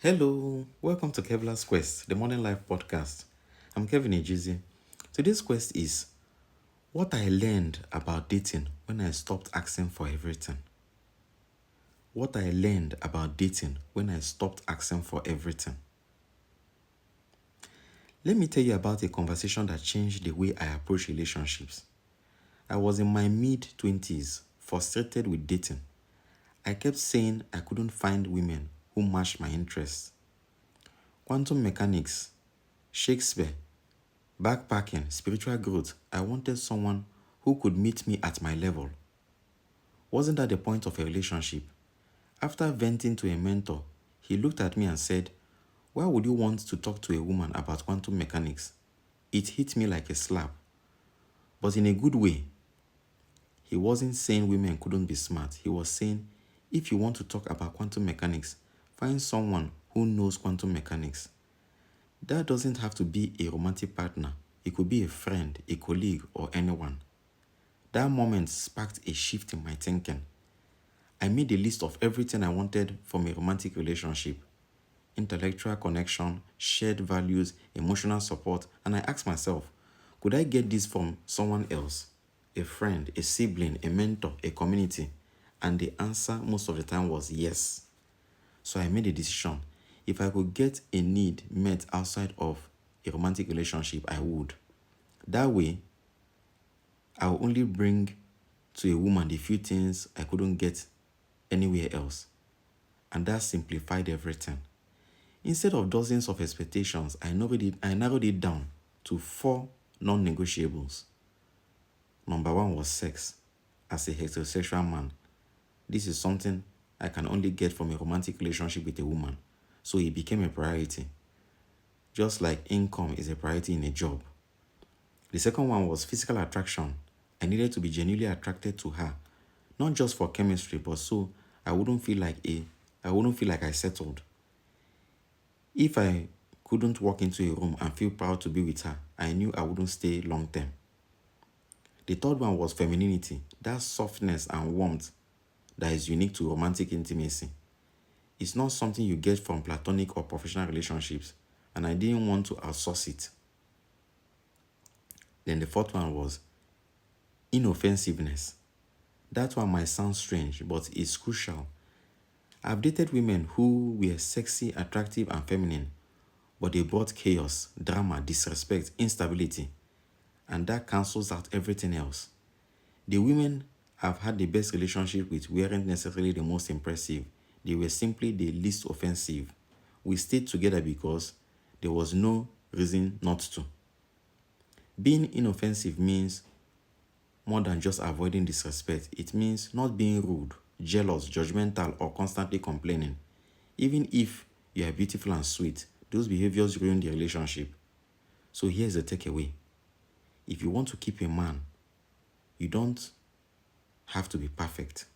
Hello, welcome to Kevlar's Quest, the Morning Life podcast. I'm Kevin Ejizi. Today's quest is what I learned about dating when I stopped asking for everything. What I learned about dating when I stopped asking for everything. Let me tell you about a conversation that changed the way I approach relationships. I was in my mid 20s, frustrated with dating. I kept saying I couldn't find women who matched my interests. Quantum mechanics, Shakespeare, backpacking, spiritual growth. I wanted someone who could meet me at my level. Wasn't that the point of a relationship? After venting to a mentor, he looked at me and said, "Why would you want to talk to a woman about quantum mechanics?" It hit me like a slap, but in a good way. He wasn't saying women couldn't be smart. He was saying, if you want to talk about quantum mechanics, find someone who knows quantum mechanics. That doesn't have to be a romantic partner. It could be a friend, a colleague, or anyone. That moment sparked a shift in my thinking. I made a list of everything I wanted from a romantic relationship: intellectual connection, shared values, emotional support, and I asked myself, could I get this from someone else? A friend, a sibling, a mentor, a community? And the answer most of the time was yes. So I made a decision. If I could get a need met outside of a romantic relationship, I would. That way, I will only bring to a woman the few things I couldn't get anywhere else. And that simplified everything. Instead of dozens of expectations, I narrowed it down to 4 non-negotiables. Number 1 was sex. As a heterosexual man, this is something I can only get from a romantic relationship with a woman. So it became a priority. Just like income is a priority in a job. The second one was physical attraction. I needed to be genuinely attracted to her, not just for chemistry, but so I wouldn't feel like I settled. If I couldn't walk into a room and feel proud to be with her, I knew I wouldn't stay long term. The third one was femininity, that softness and warmth that is unique to romantic intimacy. It's not something you get from platonic or professional relationships, and I didn't want to outsource it. Then the fourth one was inoffensiveness. That one might sound strange, but it's crucial. I've dated women who were sexy, attractive, and feminine, but they brought chaos, drama, disrespect, instability, and that cancels out everything else. The women I've had the best relationship with weren't necessarily the most impressive. They were simply the least offensive. We stayed together because there was no reason not to. Being inoffensive means more than just avoiding disrespect. It means not being rude, jealous, judgmental, or constantly complaining. Even if you are beautiful and sweet, those behaviors ruin the relationship. So here's the takeaway. If you want to keep a man, you don't have to be perfect,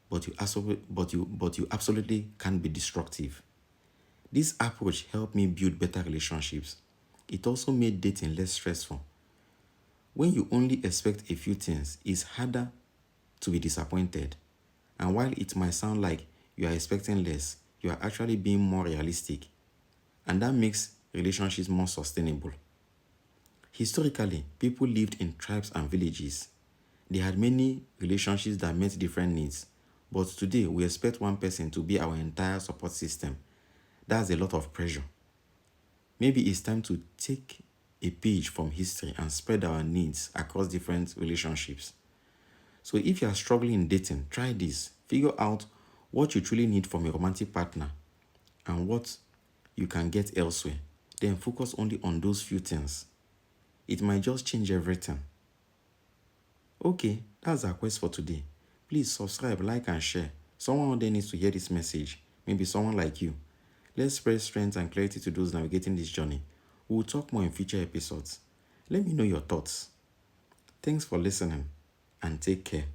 but you absolutely can't be destructive. This approach helped me build better relationships. It also made dating less stressful. When you only expect a few things, it's harder to be disappointed. And while it might sound like you are expecting less, you are actually being more realistic. And that makes relationships more sustainable. Historically, people lived in tribes and villages. They had many relationships that met different needs. But today, we expect one person to be our entire support system. That's a lot of pressure. Maybe it's time to take a page from history and spread our needs across different relationships. So if you are struggling in dating, try this. Figure out what you truly need from a romantic partner and what you can get elsewhere. Then focus only on those few things. It might just change everything. Okay, that's our quest for today. Please subscribe, like, and share. Someone out there needs to hear this message. Maybe someone like you. Let's spread strength and clarity to those navigating this journey. We'll talk more in future episodes. Let me know your thoughts. Thanks for listening and take care.